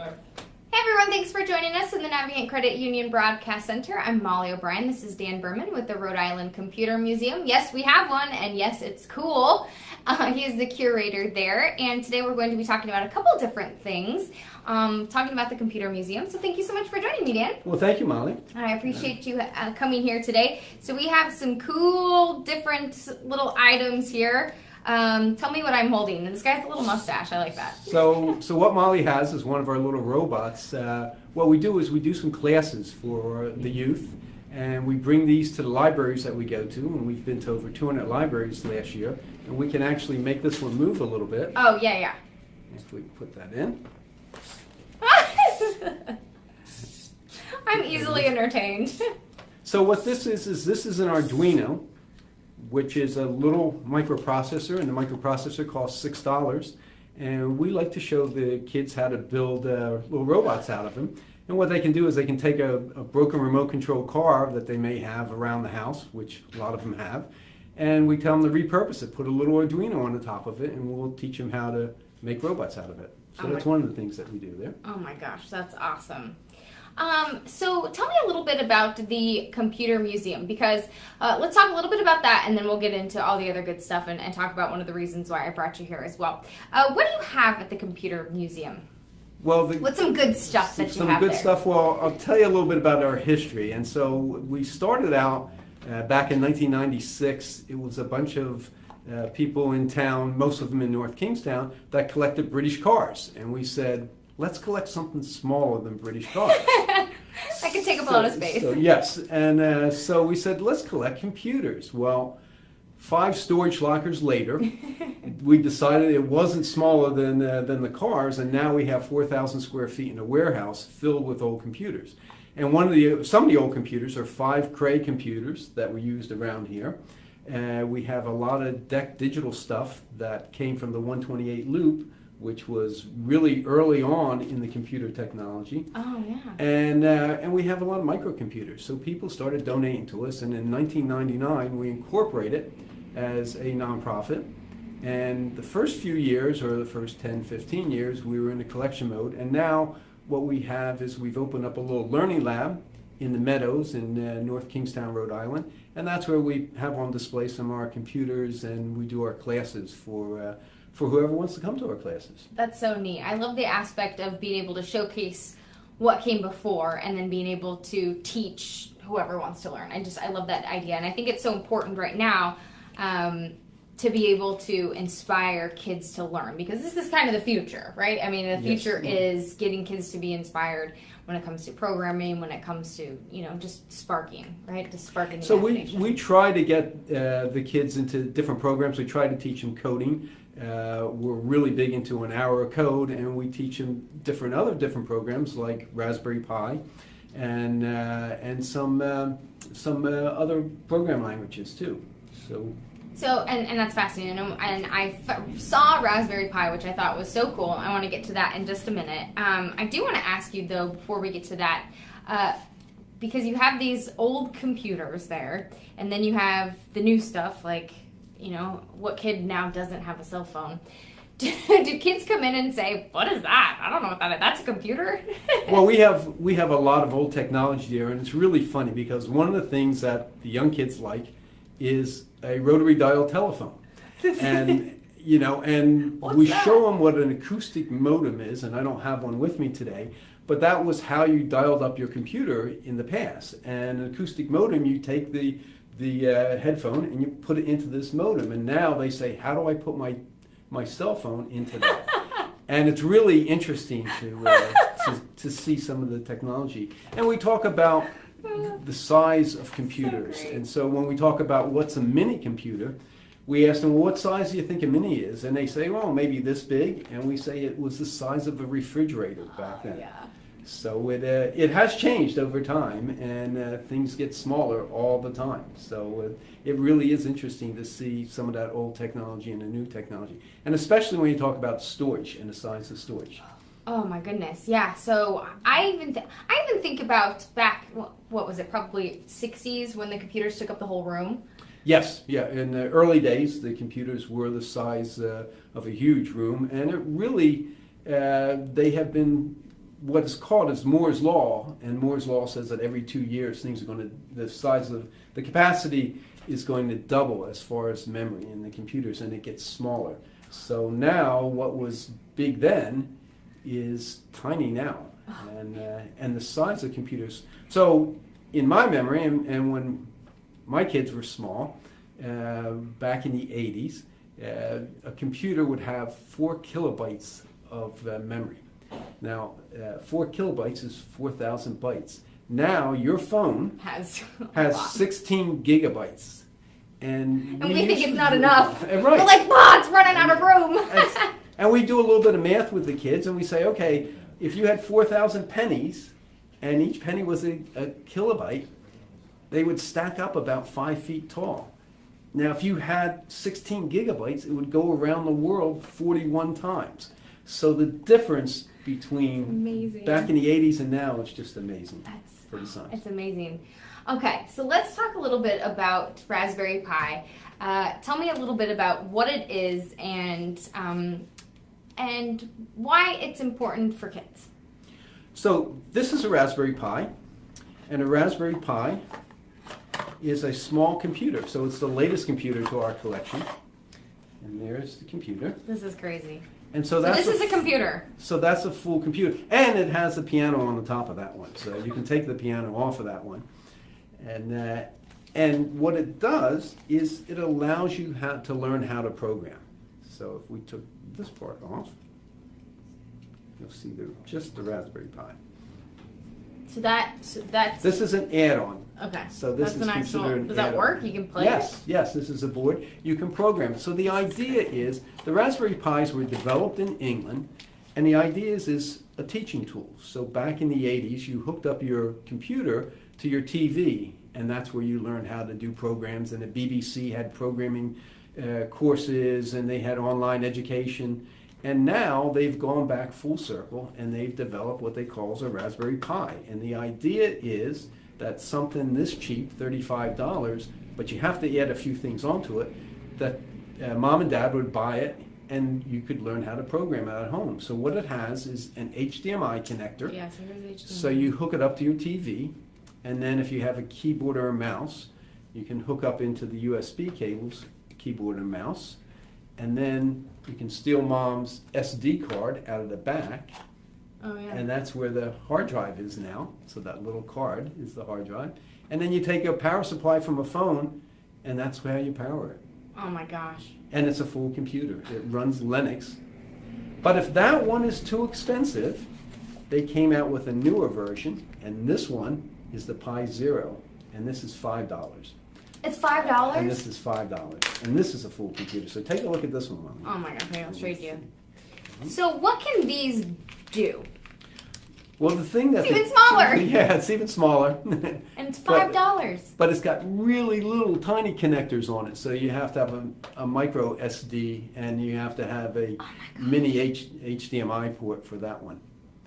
Hey everyone, thanks for joining us in the Navigant Credit Union Broadcast Center. I'm Molly O'Brien. This is Dan Berman with the Rhode Island Computer Museum. Yes, we have one, and yes, it's cool. He is the curator there, and today we're going to be talking about a couple different things, talking about the Computer Museum. So thank you so much for joining me, Dan. Well, thank you, Molly. I appreciate you coming here today. So we have some cool, different little items here. Tell me what I'm holding. This guy's a little mustache. I like that. So what Molly has is one of our little robots. What we do is we do some classes for the youth, and we bring these to the libraries that we go to, and we've been to over 200 libraries last year, and we can actually make this one move a little bit. Oh, yeah. If we put that in. I'm easily entertained. So what this is an Arduino, which is a little microprocessor, and the microprocessor costs $6. And we like to show the kids how to build little robots out of them. And what they can do is they can take a broken remote control car that they may have around the house, which a lot of them have, and we tell them to repurpose it, put a little Arduino on the top of it, and we'll teach them how to make robots out of it. So that's one of the things that we do there. Oh my gosh, that's awesome. So tell me a little bit about the Computer Museum, because let's talk a little bit about that, and then we'll get into all the other good stuff and talk about one of the reasons why I brought you here as well. What do you have at the Computer Museum? Well, what's some good stuff that you have there? Some good stuff. Well, I'll tell you a little bit about our history. And so we started out back in 1996. It was a bunch of people in town, most of them in North Kingstown, that collected British cars. And we said, let's collect something smaller than British cars. That could take up a lot of space. Yes, and so we said, let's collect computers. Well, 5 storage lockers later, we decided it wasn't smaller than the cars, and now we have 4,000 square feet in a warehouse filled with old computers. And some of the old computers are 5 Cray computers that we used around here. We have a lot of DEC digital stuff that came from the 128 loop, which was really early on in the computer technology. Oh, yeah. And we have a lot of microcomputers. So people started donating to us, and in 1999 we incorporated as a nonprofit. And the first few years, or the first 10, 15 years, we were in the collection mode. And now what we have is we've opened up a little learning lab in the Meadows in North Kingstown, Rhode Island. And that's where we have on display some of our computers, and we do our classes for whoever wants to come to our classes. That's so neat. I love the aspect of being able to showcase what came before and then being able to teach whoever wants to learn. I love that idea. And I think it's so important right now to be able to inspire kids to learn, because this is kind of the future, right? I mean, the future is getting kids to be inspired when it comes to programming, when it comes to, just sparking, right? Just sparking the imagination. So we try to get the kids into different programs. We try to teach them coding. We're really big into an hour of code, and we teach them different programs like Raspberry Pi and some other program languages too. So and that's fascinating, and I saw Raspberry Pi, which I thought was so cool. I want to get to that in just a minute. I do want to ask you, though, before we get to that, because you have these old computers there, and then you have the new stuff, like, what kid now doesn't have a cell phone? Do kids come in and say, what is that? I don't know what that is. That's a computer? Well, we have a lot of old technology there, and it's really funny because one of the things that the young kids like is a rotary dial telephone. And and we show them what an acoustic modem is, and I don't have one with me today, but that was how you dialed up your computer in the past. And an acoustic modem, you take the headphone and you put it into this modem, and now they say, how do I put my cell phone into that? And it's really interesting to see some of the technology. And we talk about the size of computers. So and so when we talk about what's a mini computer, we ask them, well, what size do you think a mini is? And they say, well, maybe this big. And we say it was the size of a refrigerator back then. Yeah. So it has changed over time, and things get smaller all the time. So it really is interesting to see some of that old technology and the new technology. And especially when you talk about storage and the size of storage. Oh my goodness, yeah. So I even think about back, what was it, probably 60s when the computers took up the whole room. Yes, yeah. In the early days, the computers were the size of a huge room, and it really they have been what is called is Moore's Law, and Moore's Law says that every 2 years the size of the capacity is going to double as far as memory in the computers, and it gets smaller. So now what was big then is tiny now, and the size of computers. So in my memory, and when my kids were small, back in the 80s, a computer would have 4 kilobytes of memory. Now, 4 kilobytes is 4,000 bytes. Now, your phone has 16 gigabytes. And we think it's not enough. Right. We're like, it's running out of room. And we do a little bit of math with the kids, and we say, okay, if you had 4,000 pennies, and each penny was a kilobyte, they would stack up about 5 feet tall. Now, if you had 16 gigabytes, it would go around the world 41 times. So the difference between back in the 80s and now is just amazing for the science. It's amazing. Okay, so let's talk a little bit about Raspberry Pi. Tell me a little bit about what it is and why it's important for kids. So this is a Raspberry Pi, and a Raspberry Pi is a small computer. So it's the latest computer to our collection. And there's the computer. This is crazy. And so that's this is a computer. So that's a full computer. And it has a piano on the top of that one. So you can take the piano off of that one. And what it does is it allows you to learn how to program. So if we took this part off, you'll see just the Raspberry Pi. So that's... This is an add-on. Okay. So this is considered an does that add-on. work? You can play Yes, it? yes, this is a board. You can program it. So the idea is, the Raspberry Pis were developed in England, and the idea is a teaching tool. So back in the 80s, you hooked up your computer to your TV, and that's where you learned how to do programs, and the BBC had programming courses, and they had online education. And now they've gone back full circle, and they've developed what they call a Raspberry Pi. And the idea is that something this cheap, $35, but you have to add a few things onto it, that mom and dad would buy it, and you could learn how to program it at home. So what it has is an HDMI connector. Yeah, so here's HDMI. So you hook it up to your TV, and then if you have a keyboard or a mouse, you can hook up into the USB cables, keyboard and mouse, and then you can steal mom's SD card out of the back. Oh, yeah. And that's where the hard drive is now. So that little card is the hard drive. And then you take a power supply from a phone, and that's how you power it. Oh my gosh. And it's a full computer. It runs Linux. But if that one is too expensive, they came out with a newer version, and this one is the Pi Zero, and this is $5. It's $5? And this is $5. And this is a full computer. So take a look at this one, Mommy. Oh my gosh, okay, I'll show you. So what can these do? Well, the thing that... It's even smaller. Yeah, it's even smaller. And it's $5. But it's got really little tiny connectors on it. So you have to have a micro SD, and you have to have a mini HDMI port for that one.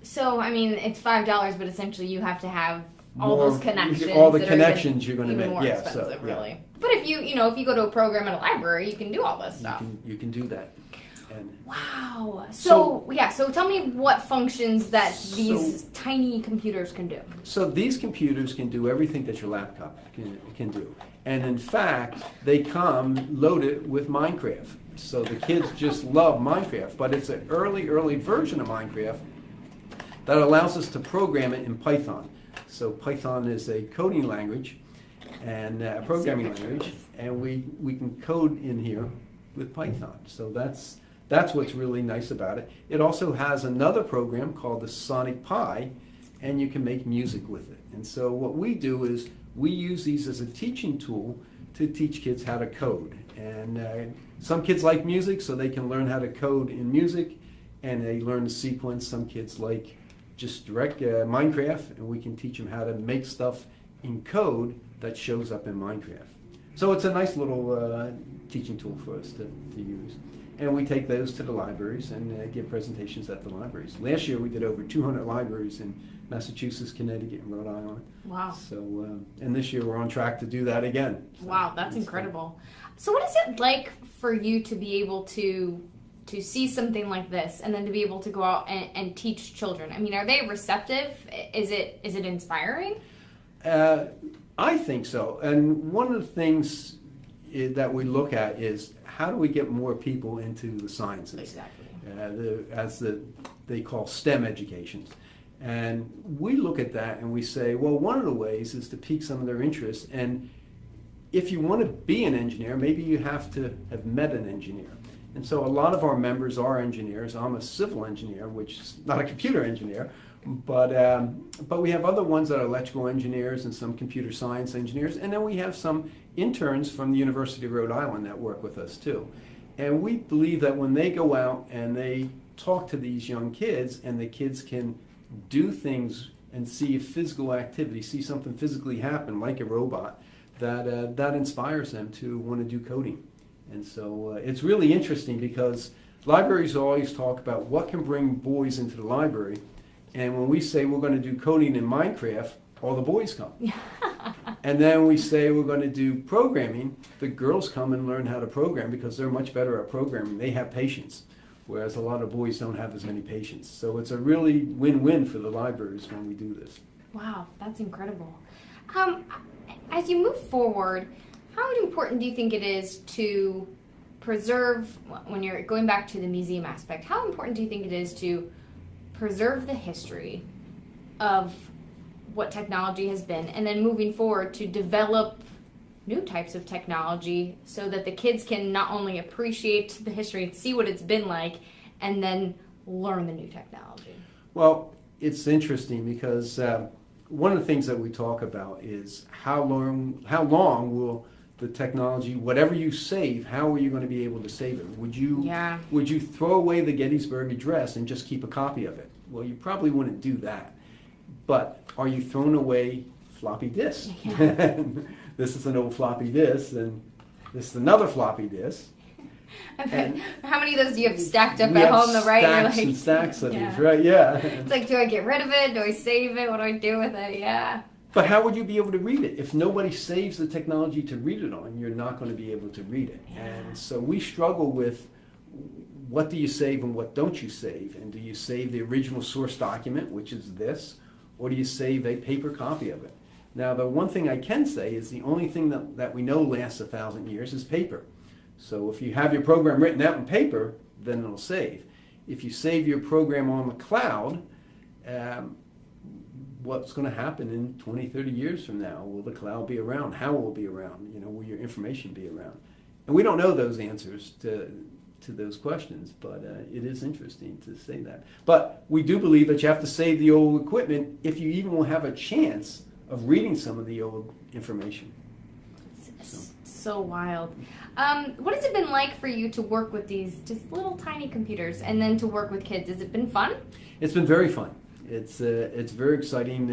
So, I mean, it's $5, but essentially you have to have all those connections. All the connections you're going to make. More Yeah, expensive, so, really. But if you go to a program at a library, you can do all this stuff. You can do that. And wow. So tell me what functions that these tiny computers can do. So these computers can do everything that your laptop can do. And in fact, they come loaded with Minecraft. So the kids just love Minecraft, but it's an early version of Minecraft that allows us to program it in Python. So Python is a coding language and a programming language, and we can code in here with Python. So that's what's really nice about it. It also has another program called the Sonic Pi, and you can make music with it. And so what we do is we use these as a teaching tool to teach kids how to code. And some kids like music, so they can learn how to code in music, and they learn to sequence. Some kids like just direct Minecraft, and we can teach them how to make stuff in code that shows up in Minecraft. So it's a nice little teaching tool for us to use. And we take those to the libraries and give presentations at the libraries. Last year we did over 200 libraries in Massachusetts, Connecticut, and Rhode Island. Wow. So, and this year we're on track to do that again. So wow, that's incredible. So what is it like for you to be able to to see something like this and then to be able to go out and teach children? I mean, are they receptive? Is it inspiring? I think so. And one of the things that we look at is how do we get more people into the sciences? Exactly. They call STEM educations. And we look at that and we say, well, one of the ways is to pique some of their interest. And if you want to be an engineer, maybe you have to have met an engineer. And so a lot of our members are engineers. I'm a civil engineer, which is not a computer engineer, but we have other ones that are electrical engineers and some computer science engineers. And then we have some interns from the University of Rhode Island that work with us too. And we believe that when they go out and they talk to these young kids and the kids can do things and see physical activity, see something physically happen like a robot, that inspires them to want to do coding. And so it's really interesting because libraries always talk about what can bring boys into the library. And when we say we're going to do coding in Minecraft, all the boys come. And then we say we're going to do programming, the girls come and learn how to program because they're much better at programming. They have patience, whereas a lot of boys don't have as many patience. So it's a really win-win for the libraries when we do this. Wow, that's incredible. As you move forward, how important do you think it is to preserve, when you're going back to the museum aspect, how important do you think it is to preserve the history of what technology has been, and then moving forward to develop new types of technology so that the kids can not only appreciate the history and see what it's been like, and then learn the new technology? Well, it's interesting because one of the things that we talk about is how long will the technology, whatever you save, how are you going to be able to save it? Would you throw away the Gettysburg Address and just keep a copy of it? Well, you probably wouldn't do that. But are you throwing away floppy disks? Yeah. This is an old floppy disk, and this is another floppy disk. And how many of those do you have stacked up at home, right? Stacks and stacks of these, right? Yeah. It's like, do I get rid of it? Do I save it? What do I do with it? Yeah. But how would you be able to read it? If nobody saves the technology to read it on, you're not going to be able to read it. Yeah. And so we struggle with what do you save and what don't you save? And do you save the original source document, which is this, or do you save a paper copy of it? Now, the one thing I can say is the only thing that we know lasts 1,000 years is paper. So if you have your program written out in paper, then it'll save. If you save your program on the cloud, what's going to happen in 20, 30 years from now? Will the cloud be around? How will it be around? Will your information be around? And we don't know those answers to those questions, but it is interesting to say that. But we do believe that you have to save the old equipment if you even will have a chance of reading some of the old information. So wild. What has it been like for you to work with these just little tiny computers and then to work with kids? Has it been fun? It's been very fun. It's very exciting.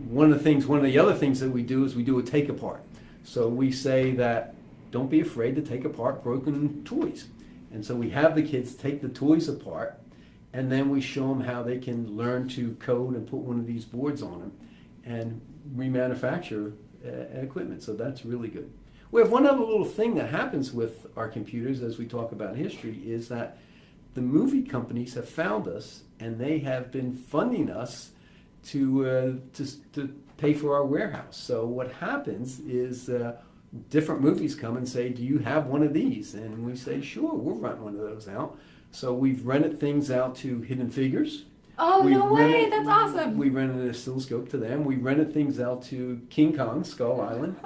One of the other things that we do is we do a take apart. So we say that don't be afraid to take apart broken toys. And so we have the kids take the toys apart, and then we show them how they can learn to code and put one of these boards on them and remanufacture equipment. So that's really good. We have one other little thing that happens with our computers as we talk about history is that the movie companies have found us and they have been funding us to pay for our warehouse. So what happens is different movies come and say, do you have one of these? And we say, sure, we'll rent one of those out. So we've rented things out to Hidden Figures. Oh, no way, that's awesome. We rented an oscilloscope to them. We rented things out to King Kong, Skull Island.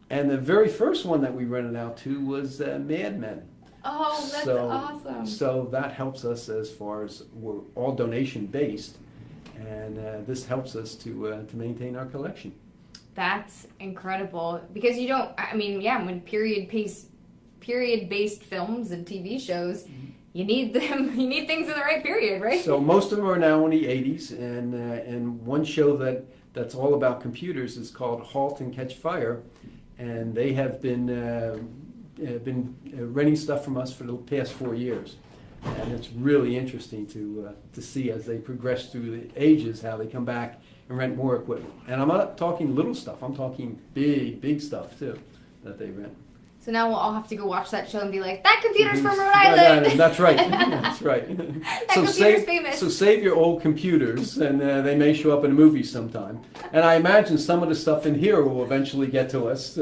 And the very first one that we rented out to was Mad Men. Oh, that's awesome. So that helps us as far as we're all donation based, and this helps us to maintain our collection. That's incredible because you don't. I mean, yeah, when period-based films and TV shows, you need them. You need things in the right period, right? So most of them are now in the 80s, and one show that's all about computers is called *Halt and Catch Fire*, and they have been renting stuff from us for the past 4 years, and it's really interesting to see as they progress through the ages how they come back and rent more equipment. And I'm not talking little stuff; I'm talking big stuff too that they rent. So now we'll all have to go watch that show and be like, that computer's from Rhode Rhode Island. That's right. That's right. That computer's famous. So save your old computers, and they may show up in a movie sometime. And I imagine some of the stuff in here will eventually get to us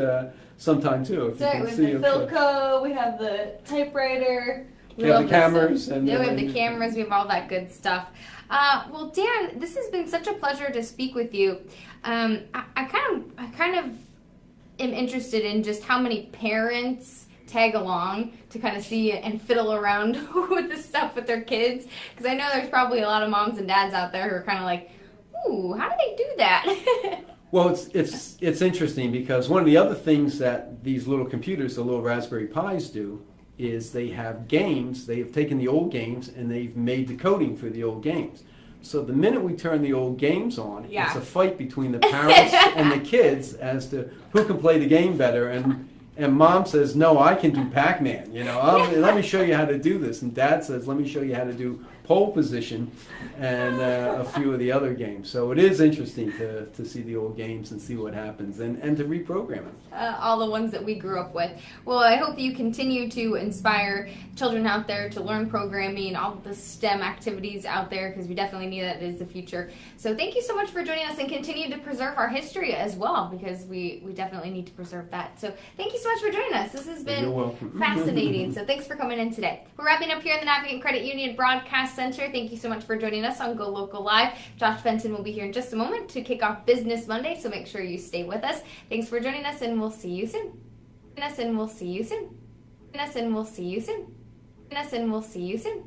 sometime too. If So you we can have see the Philco, we have the typewriter. We have the cameras. And, Yeah, we have the cameras, we have all that good stuff. Well, Dan, this has been such a pleasure to speak with you. I kind of am interested in just how many parents tag along to kind of see and fiddle around with this stuff with their kids, because I know there's probably a lot of moms and dads out there who are kind of like, ooh, how do they do that? Well, it's interesting because one of the other things that these little computers, the little Raspberry Pis do, is they have games. They have taken the old games and they've made the coding for the old games. So the minute we turn the old games on, Yeah. it's a fight between the parents and the kids as to who can play the game better. And mom says, no, I can do Pac-Man. Let me show you how to do this. And dad says, let me show you how to do pole position and a few of the other games. So it is interesting to see the old games and see what happens and to reprogram it. All the ones that we grew up with. Well, I hope you continue to inspire children out there to learn programming, all the STEM activities out there, because we definitely need that as the future. So thank you so much for joining us, and continue to preserve our history as well, because we definitely need to preserve that. So thank you so much for joining us. This has been You're welcome. fascinating. So thanks for coming in today. We're wrapping up here in the Navigant Credit Union Broadcast Center. Thank you so much for joining us on Go Local Live. Josh Benton will be here in just a moment to kick off Business Monday, so make sure you stay with us. Thanks for joining us, and we'll see you soon. And we'll see you soon. And we'll see you soon. And we'll see you soon.